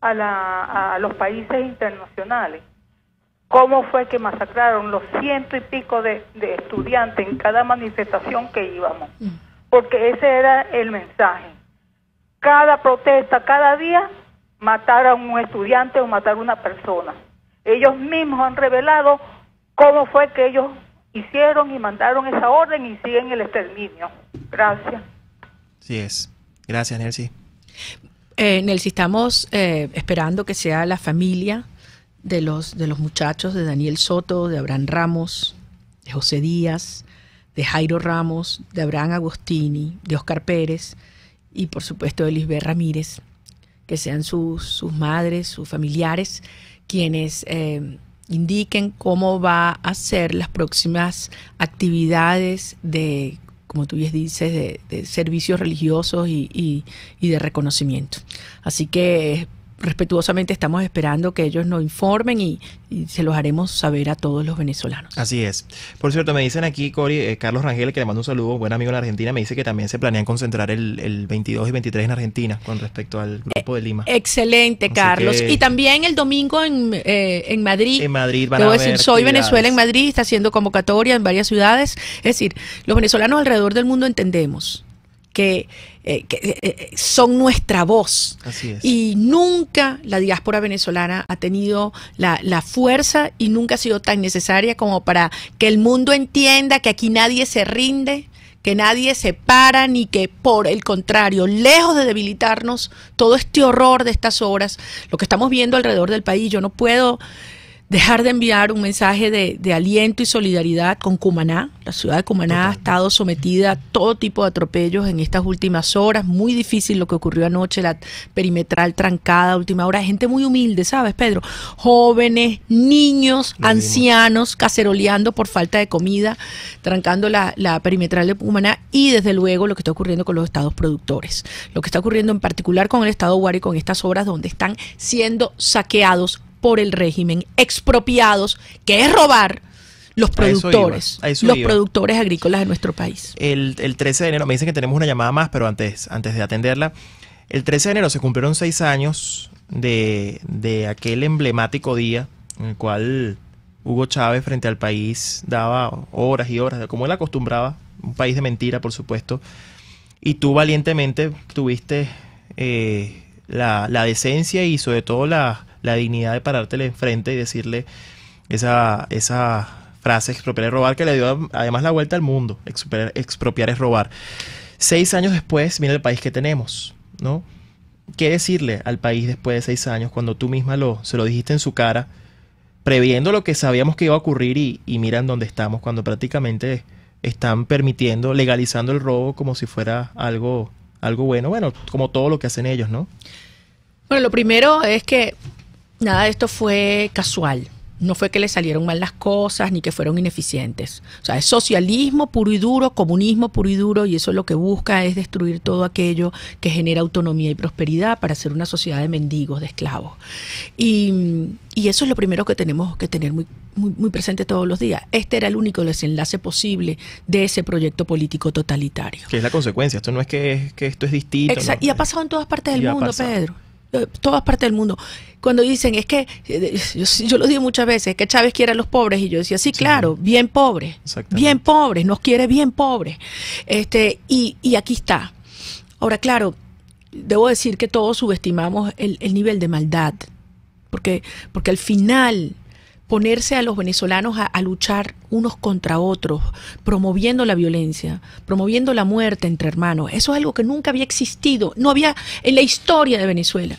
a los países internacionales cómo fue que masacraron los 100 y pico de estudiantes en cada manifestación que íbamos, porque ese era el mensaje. Cada protesta, cada día, matar a un estudiante o matar a una persona. Ellos mismos han revelado cómo fue que ellos hicieron y mandaron esa orden y siguen el exterminio. Gracias. Sí es. Gracias, Nelcy. Nelcy, estamos esperando que sea la familia de los muchachos, de Daniel Soto, de Abraham Ramos, de José Díaz, de Jairo Ramos, de Abraham Agostini, de Oscar Pérez y por supuesto de Lisbeth Ramírez, que sean sus madres, sus familiares, quienes indiquen cómo va a ser las próximas actividades de, como tú bien dices, de servicios religiosos y de reconocimiento. Así que respetuosamente estamos esperando que ellos nos informen y se los haremos saber a todos los venezolanos. Así es. Por cierto, me dicen aquí, Cori, Carlos Rangel, que le mando un saludo, buen amigo en Argentina, me dice que también se planean concentrar el 22 y 23 en Argentina con respecto al Grupo de Lima. Excelente, Carlos. Y también el domingo en Madrid. En Madrid van Debo a decir, haber Soy actividades. Venezuela en Madrid, está haciendo convocatoria en varias ciudades. Es decir, los venezolanos alrededor del mundo entendemos que son nuestra voz. Así es. Y nunca la diáspora venezolana ha tenido la fuerza y nunca ha sido tan necesaria como para que el mundo entienda que aquí nadie se rinde, que nadie se para, ni que por el contrario, lejos de debilitarnos, todo este horror de estas horas, lo que estamos viendo alrededor del país, yo no puedo dejar de enviar un mensaje de aliento y solidaridad con Cumaná. La ciudad de Cumaná ha estado sometida a todo tipo de atropellos en estas últimas horas. Muy difícil lo que ocurrió anoche, la perimetral trancada a última hora. Gente muy humilde, ¿sabes, Pedro? Jóvenes, niños, ancianos, caceroleando por falta de comida, trancando la perimetral de Cumaná, y desde luego lo que está ocurriendo con los estados productores. Lo que está ocurriendo en particular con el estado Guárico, con estas obras donde están siendo saqueados por el régimen, expropiados, que es robar los productores, productores agrícolas de nuestro país. El 13 de enero, me dicen que tenemos una llamada más, pero antes de atenderla, el 13 de enero se cumplieron 6 años de aquel emblemático día en el cual Hugo Chávez frente al país daba horas y horas, como él acostumbraba, un país de mentira, por supuesto, y tú valientemente tuviste la decencia y sobre todo la dignidad de parártele enfrente y decirle esa frase, expropiar es robar, que le dio además la vuelta al mundo. Expropiar es robar. 6 años después viene el país que tenemos, ¿no? ¿Qué decirle al país después de 6 años cuando tú misma se lo dijiste en su cara, previendo lo que sabíamos que iba a ocurrir y miran dónde estamos, cuando prácticamente están permitiendo, legalizando el robo como si fuera algo bueno, como todo lo que hacen ellos, ¿no? Bueno, lo primero es que nada de esto fue casual. No fue que le salieron mal las cosas ni que fueron ineficientes. O sea, es socialismo puro y duro, comunismo puro y duro, y eso lo que busca es destruir todo aquello que genera autonomía y prosperidad para hacer una sociedad de mendigos, de esclavos. Y eso es lo primero que tenemos que tener muy, muy, muy presente todos los días. Este era el único desenlace posible de ese proyecto político totalitario. Que es la consecuencia. Esto no es que esto es distinto. Exacto. ¿No? Y ha pasado en todas partes del mundo, Pedro. Todas partes del mundo. Cuando dicen, es que, yo lo digo muchas veces, que Chávez quiere a los pobres, y yo decía, sí, claro, bien pobres, nos quiere bien pobres. Y aquí está. Ahora, claro, debo decir que todos subestimamos el nivel de maldad, porque al final ponerse a los venezolanos a luchar unos contra otros, promoviendo la violencia, promoviendo la muerte entre hermanos, eso es algo que nunca había existido, no había en la historia de Venezuela.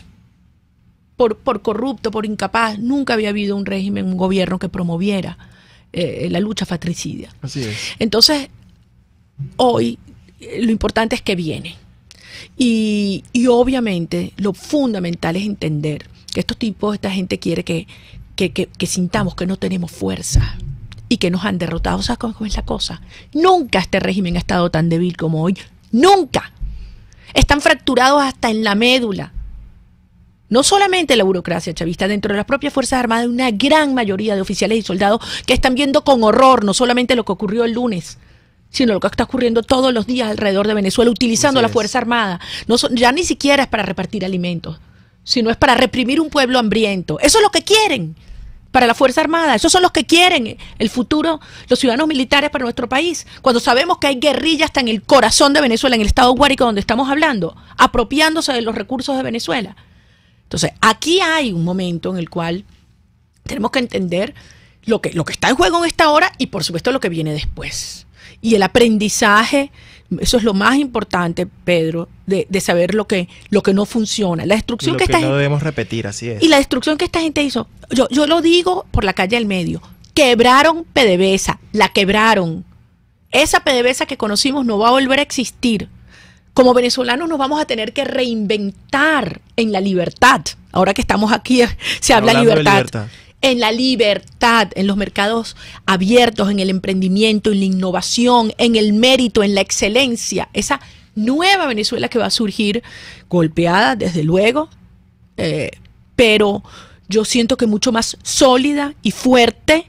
Por corrupto, por incapaz, nunca había habido un régimen, un gobierno que promoviera la lucha fratricida. Así es. Entonces, hoy lo importante es que viene. Y obviamente lo fundamental es entender que esta gente quiere que sintamos que no tenemos fuerza y que nos han derrotado. ¿Sabes cómo es la cosa? Nunca este régimen ha estado tan débil como hoy. ¡Nunca! Están fracturados hasta en la médula. No solamente la burocracia chavista, dentro de las propias Fuerzas Armadas hay una gran mayoría de oficiales y soldados que están viendo con horror no solamente lo que ocurrió el lunes, sino lo que está ocurriendo todos los días alrededor de Venezuela, utilizando la Fuerza Armada. Ya ni siquiera es para repartir alimentos, sino es para reprimir un pueblo hambriento. Eso es lo que quieren para la Fuerza Armada. Esos son los que quieren el futuro, los ciudadanos militares para nuestro país. Cuando sabemos que hay guerrillas hasta en el corazón de Venezuela, en el estado Guárico donde estamos hablando, apropiándose de los recursos de Venezuela. Entonces, aquí hay un momento en el cual tenemos que entender lo que está en juego en esta hora y, por supuesto, lo que viene después. Y el aprendizaje, eso es lo más importante, Pedro, de saber lo que no funciona. La destrucción que esta gente, debemos repetir, así es. Y la destrucción que esta gente hizo, yo lo digo por la calle del medio, quebraron PDVSA, la quebraron. Esa PDVSA que conocimos no va a volver a existir. Como venezolanos nos vamos a tener que reinventar en la libertad. Ahora que estamos aquí se habla libertad. En la libertad, en los mercados abiertos, en el emprendimiento, en la innovación, en el mérito, en la excelencia. Esa nueva Venezuela que va a surgir, golpeada desde luego, pero yo siento que mucho más sólida y fuerte,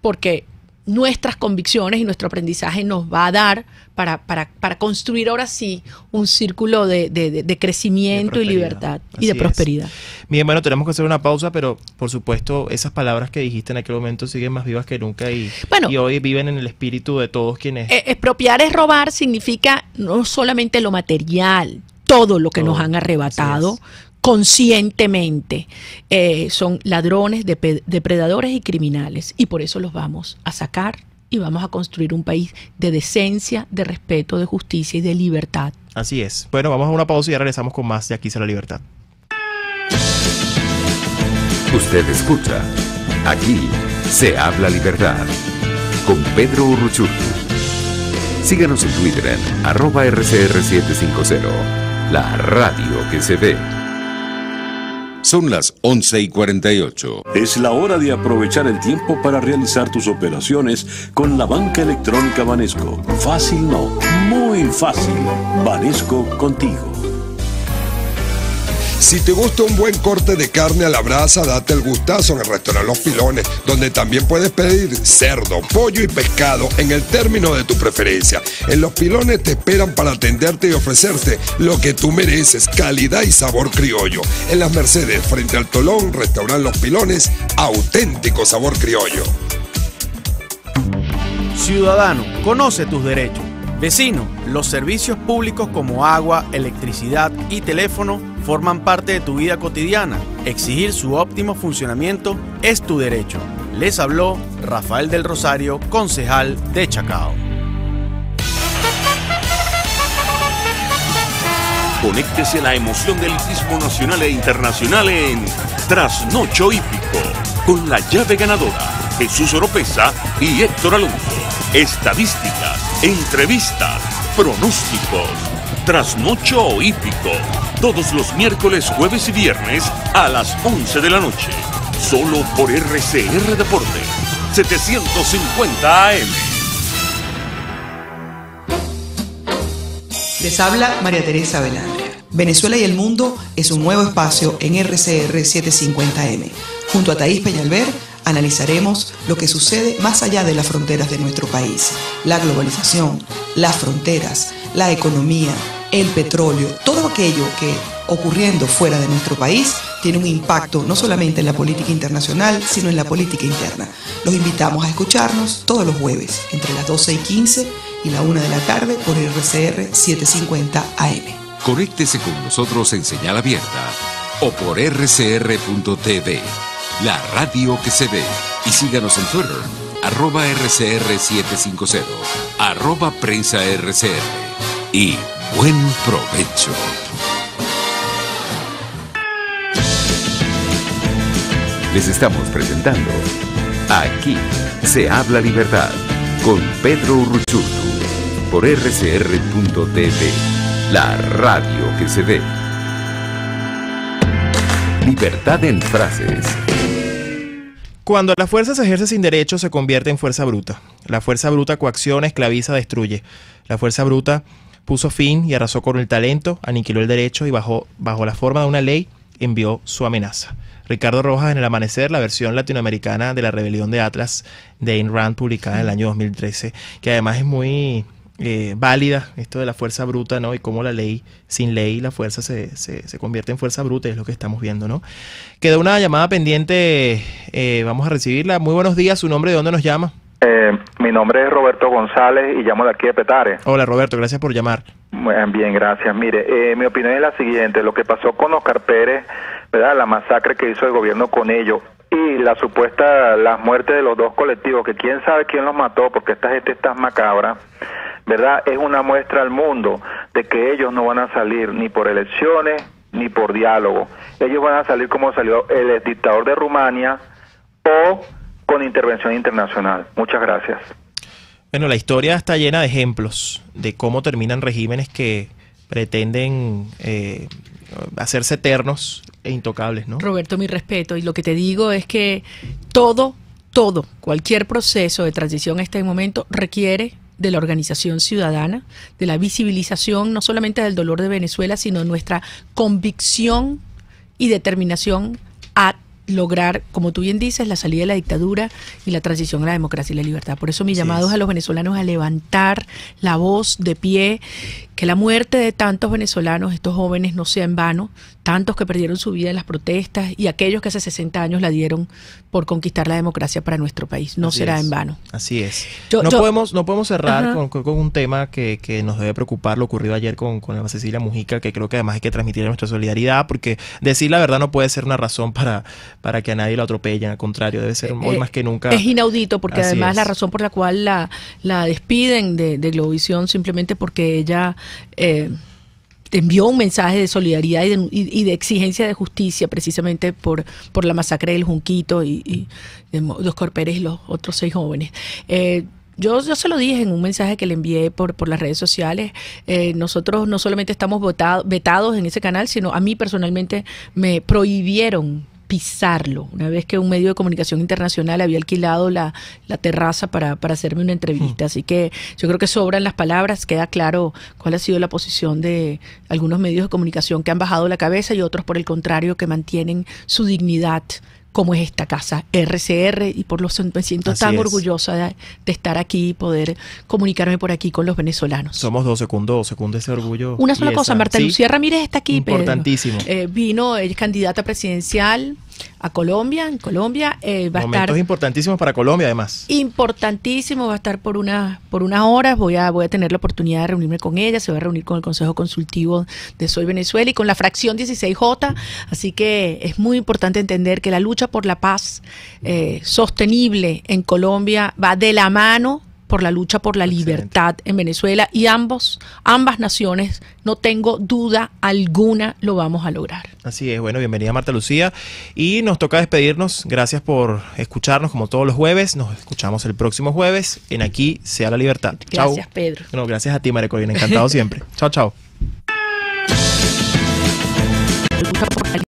porque nuestras convicciones y nuestro aprendizaje nos va a dar para construir ahora sí un círculo de crecimiento y libertad y de prosperidad. Bien, bueno, tenemos que hacer una pausa, pero por supuesto esas palabras que dijiste en aquel momento siguen más vivas que nunca y hoy viven en el espíritu de todos quienes... Expropiar es robar significa no solamente lo material, todo lo que nos han arrebatado conscientemente. Son ladrones, depredadores y criminales, y por eso los vamos a sacar y vamos a construir un país de decencia, de respeto, de justicia y de libertad. Así es. Bueno, vamos a una pausa y ya regresamos con más de Aquí será la libertad. Usted escucha Aquí se habla libertad. Con Pedro Urruchurtu. Síganos en Twitter en @RCR750. La radio que se ve. Son las 11:48. Es la hora de aprovechar el tiempo para realizar tus operaciones con la banca electrónica Banesco. Fácil no, muy fácil. Banesco contigo. Si te gusta un buen corte de carne a la brasa, date el gustazo en el restaurante Los Pilones, donde también puedes pedir cerdo, pollo y pescado en el término de tu preferencia. En Los Pilones te esperan para atenderte y ofrecerte lo que tú mereces, calidad y sabor criollo. En Las Mercedes, frente al Tolón, restaurante Los Pilones, auténtico sabor criollo. Ciudadano, conoce tus derechos. Vecino, los servicios públicos como agua, electricidad y teléfono forman parte de tu vida cotidiana. Exigir su óptimo funcionamiento es tu derecho. Les habló Rafael del Rosario, concejal de Chacao. Conéctese a la emoción del hippismo nacional e internacional en Trasnocho Hípico, con la llave ganadora, Jesús Oropesa y Héctor Alonso. Estadísticas, entrevistas, pronósticos. Trasnocho Hípico, todos los miércoles, jueves y viernes a las 11 de la noche. Solo por RCR Deportes, 750 AM. Les habla María Teresa Belandria. Venezuela y el mundo es un nuevo espacio en RCR 750M. Junto a Thaís Peñalver analizaremos lo que sucede más allá de las fronteras de nuestro país. La globalización, las fronteras, la economía, el petróleo, todo aquello que ocurriendo fuera de nuestro país tiene un impacto no solamente en la política internacional, sino en la política interna. Los invitamos a escucharnos todos los jueves entre las 12:15 y la 1 de la tarde por RCR 750 AM. Conéctese con nosotros en señal abierta o por rcr.tv, la radio que se ve. Y síganos en Twitter, @RCR750, @PrensaRCR. Y buen provecho. Les estamos presentando Aquí se habla libertad con Pedro Urruchurtu por rcr.tv, la radio que se ve. Libertad en frases. Cuando la fuerza se ejerce sin derecho, se convierte en fuerza bruta. La fuerza bruta coacciona, esclaviza, destruye. La fuerza bruta puso fin y arrasó con el talento, aniquiló el derecho y bajo la forma de una ley envió su amenaza. Ricardo Rojas en El Amanecer, la versión latinoamericana de La Rebelión de Atlas de Ayn Rand, publicada en el año 2013, que además es muy válida, esto de la fuerza bruta, ¿no? Y cómo la ley, sin ley, la fuerza se convierte en fuerza bruta, es lo que estamos viendo, ¿no? Quedó una llamada pendiente, vamos a recibirla. Muy buenos días, ¿su nombre? ¿De dónde nos llama? Mi nombre es Roberto González y llamo de aquí de Petare. Hola Roberto, gracias por llamar. Bien, gracias. Mire, mi opinión es la siguiente: lo que pasó con Oscar Pérez, ¿verdad? La masacre que hizo el gobierno con ellos y las muertes de los dos colectivos, que quién sabe quién los mató, porque esta gente está macabra, ¿verdad? Es una muestra al mundo de que ellos no van a salir ni por elecciones ni por diálogo. Ellos van a salir como salió el dictador de Rumania o con intervención internacional. Muchas gracias. Bueno, la historia está llena de ejemplos de cómo terminan regímenes que pretenden hacerse eternos e intocables, ¿no? Roberto, mi respeto. Y lo que te digo es que cualquier proceso de transición en este momento requiere de la organización ciudadana, de la visibilización no solamente del dolor de Venezuela, sino nuestra convicción y determinación a lograr, como tú bien dices, la salida de la dictadura y la transición a la democracia y la libertad. Por eso mi llamado es a los venezolanos a levantar la voz de pie, que la muerte de tantos venezolanos, estos jóvenes, no sea en vano, tantos que perdieron su vida en las protestas y aquellos que hace 60 años la dieron por conquistar la democracia para nuestro país. No será en vano. Así es. No podemos cerrar con un tema que nos debe preocupar, lo ocurrido ayer con Eva Cecilia Mujica, que creo que además hay que transmitir nuestra solidaridad, porque decir la verdad no puede ser una razón para que a nadie lo atropellen, al contrario, debe ser hoy más que nunca. Es inaudito, porque además la razón por la cual la despiden de Globovisión simplemente porque ella envió un mensaje de solidaridad y de exigencia de justicia precisamente por la masacre del Junquito y de Oscar Pérez y los otros 6 jóvenes. Yo se lo dije en un mensaje que le envié por las redes sociales. Nosotros no solamente estamos vetados en ese canal, sino a mí personalmente me prohibieron pisarlo, una vez que un medio de comunicación internacional había alquilado la terraza para hacerme una entrevista. Así que yo creo que sobran las palabras, queda claro cuál ha sido la posición de algunos medios de comunicación que han bajado la cabeza y otros, por el contrario, que mantienen su dignidad, como es esta casa RCR, y por lo me siento tan orgullosa de estar aquí y poder comunicarme por aquí con los venezolanos. Somos 2 segundos ese orgullo. Una sola cosa, Marta Lucía Ramírez está aquí. Importantísimo. Vino, es candidata presidencial a Colombia. En Colombia va a estar. Momentos importantísimos para Colombia, además. Importantísimo, va a estar por unas horas. Voy a tener la oportunidad de reunirme con ella. Se va a reunir con el Consejo Consultivo de Soy Venezuela y con la fracción 16J. Así que es muy importante entender que la lucha por la paz sostenible en Colombia va de la mano por la lucha por la libertad en Venezuela, y ambas naciones, no tengo duda alguna, lo vamos a lograr. Así es. Bueno, bienvenida Marta Lucía, y nos toca despedirnos. Gracias por escucharnos como todos los jueves. Nos escuchamos el próximo jueves en Aquí Sea la Libertad. Gracias, Chau. Pedro. No, gracias a ti, María Corina, encantado siempre. Chao. Lucha por la